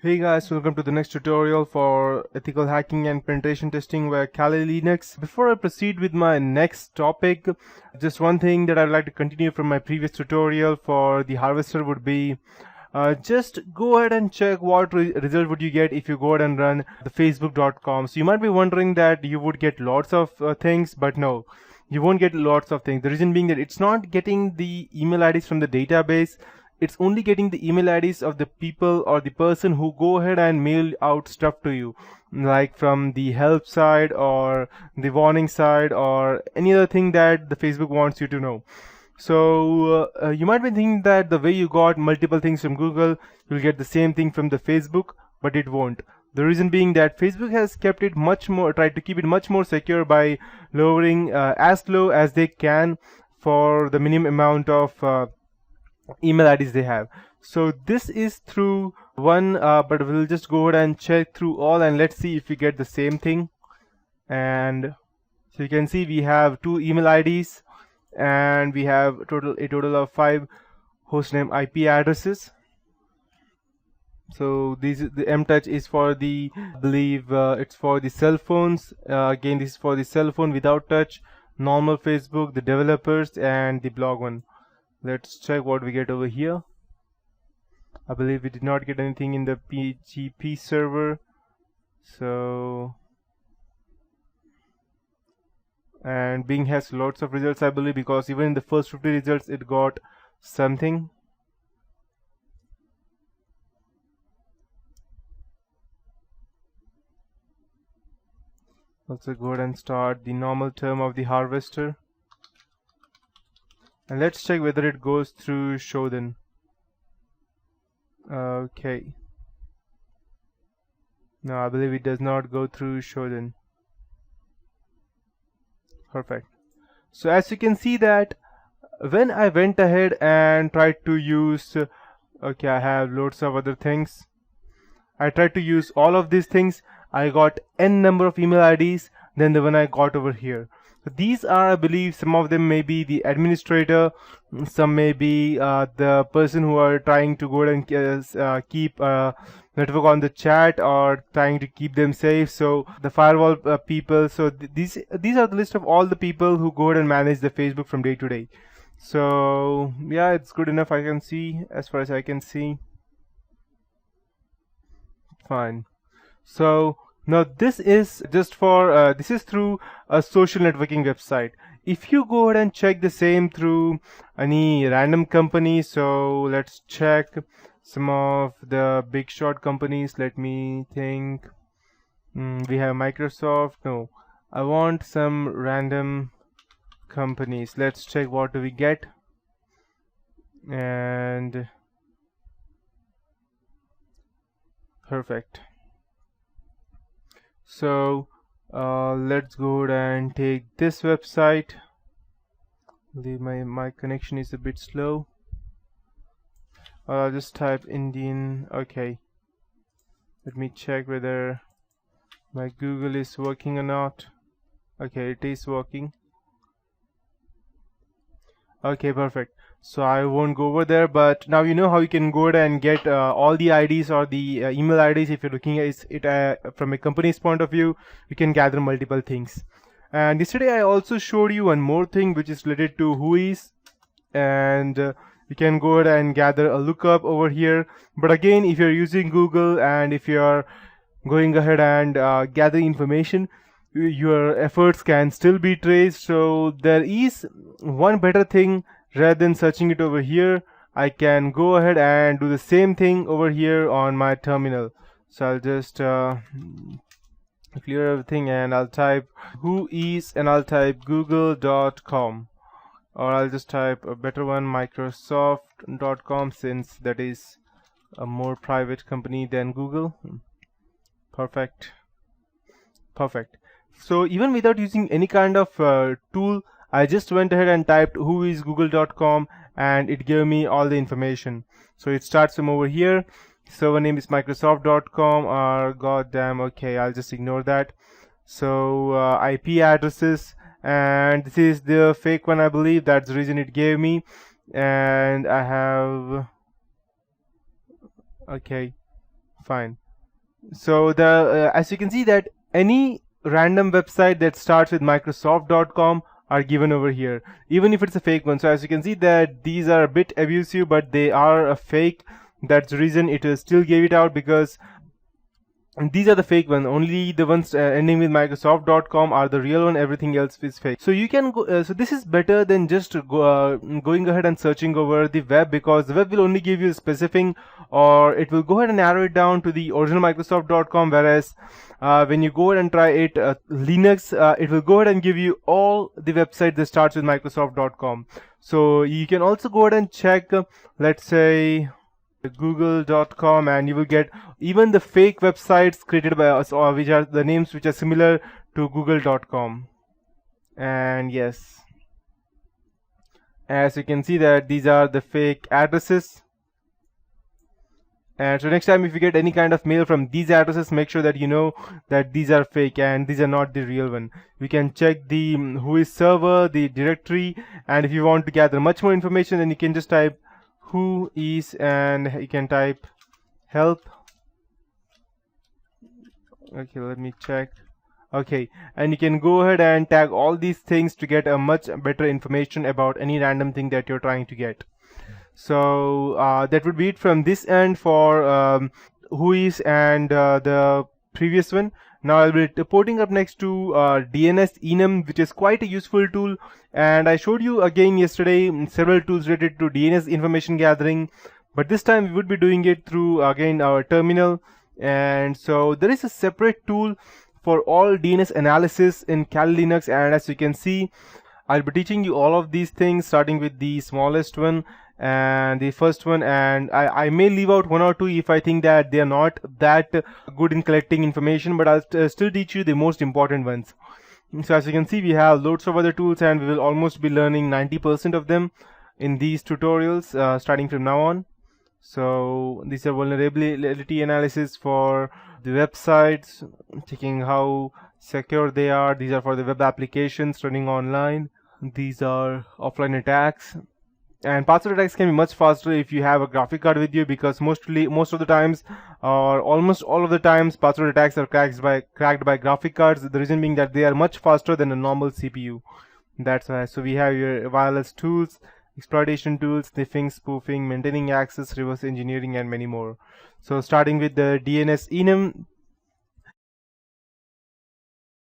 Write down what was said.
Hey guys, welcome to the next tutorial for ethical hacking and penetration testing via Kali Linux. Before I proceed with my next topic, just one thing that I'd like to continue from my previous tutorial for the harvester would be just go ahead and check what result would you get if you go ahead and run the facebook.com. So you might be wondering that you would get lots of things, but no, you won't get lots of things. The reason being that it's not getting the email IDs from the database. It's only getting the email IDs of the people or the person who go ahead and mail out stuff to you, like from the help side or the warning side or any other thing that the Facebook wants you to know. So you might be thinking that the way you got multiple things from Google, you'll get the same thing from the Facebook, but it won't. The reason being that Facebook has kept it tried to keep it much more secure by lowering as low as they can for the minimum amount of email IDs they have. So this is through one, but we'll just go ahead and check through all and let's see if we get the same thing. And so you can see we have 2 email IDs and we have a total of 5 hostname IP addresses. So the mtouch is for the, I believe it's for the cell phones. Again, this is for the cell phone without touch, normal Facebook, the developers, and the blog one. Let's check what we get over here. I believe we did not get anything in the PGP server. So, and Bing has lots of results, I believe, because even in the first 50 results it got something. Also go ahead and start the normal term of the harvester. And let's check whether it goes through Shodan. Okay. No, I believe it does not go through Shodan. Perfect. So as you can see that when I went ahead and tried to use, okay, I have loads of other things. I tried to use all of these things. I got n number of email IDs than the one I got over here. So these are, I believe, some of them may be the administrator, some may be the person who are trying to go and keep network on the chat or trying to keep them safe. So the firewall people. So these are the list of all the people who go ahead and manage the Facebook from day to day. So yeah, it's good enough. I can see, as far as I can see. Fine. So now this is just for this is through a social networking website. If you go ahead and check the same through any random company, so let's check some of the big shot companies. Let me think. We have Microsoft. No, I want some random companies. Let's check what do we get. And perfect. So let's go ahead and take this website. My connection is a bit slow. I'll just type Indian. Okay, let me check whether my Google is working or not. Okay, it is working. Okay, perfect. So I won't go over there, but now you know how you can go ahead and get all the IDs or the email IDs. If you're looking at it from a company's point of view, you can gather multiple things. And yesterday I also showed you one more thing which is related to whois, and you can go ahead and gather a lookup over here. But again, if you're using Google and if you're going ahead and gathering information, your efforts can still be traced. So there is one better thing. Rather than searching it over here, I can go ahead and do the same thing over here on my terminal. So I'll just clear everything and I'll type whois and I'll type google.com, or I'll just type a better one, microsoft.com, since that is a more private company than Google. Perfect. So even without using any kind of tool, I just went ahead and typed whoisgoogle.com and it gave me all the information. So it starts from over here. Server name is microsoft.com, or goddamn, okay, I'll just ignore that. So IP addresses, and this is the fake one, I believe. That's the reason it gave me. And I have, okay, Fine. So the as you can see that any random website that starts with Microsoft.com are given over here, even if it's a fake one. So as you can see that these are a bit abusive, but they are a fake. That's the reason it will still give it out, because and these are the fake ones. Only the ones ending with Microsoft.com are the real one. Everything else is fake. So you can go. So this is better than just going ahead and searching over the web, because the web will only give you a specific, or it will go ahead and narrow it down to the original Microsoft.com. Whereas when you go ahead and try it Linux, it will go ahead and give you all the website that starts with Microsoft.com. So you can also go ahead and check. Let's say google.com, and you will get even the fake websites created by us, or which are the names which are similar to google.com. And yes, as you can see that these are the fake addresses. And so next time if you get any kind of mail from these addresses, make sure that you know that these are fake and these are not the real one. You can check the whois server, the directory, and if you want to gather much more information, then you can just type whois and you can type help. Okay, let me check. Okay, and you can go ahead and tag all these things to get a much better information about any random thing that you're trying to get. So that would be it from this end for whois and the previous one. Now I'll be reporting up next to dnsenum, which is quite a useful tool, and I showed you again yesterday several tools related to DNS information gathering, but this time we would be doing it through again our terminal. And so there is a separate tool for all DNS analysis in Kali Linux, and as you can see, I'll be teaching you all of these things, starting with the smallest one and the first one, and I may leave out one or two if I think that they are not that good in collecting information, but I'll still teach you the most important ones. So as you can see, we have loads of other tools, and we will almost be learning 90% of them in these tutorials starting from now on. So these are vulnerability analysis for the websites, checking how secure they are. These are for the web applications running online. These are offline attacks. And password attacks can be much faster if you have a graphic card with you, because most of the times, or almost all of the times, password attacks are cracked by graphic cards. The reason being that they are much faster than a normal CPU. That's why. So we have your wireless tools, exploitation tools, sniffing, spoofing, maintaining access, reverse engineering, and many more. So starting with the dnsenum,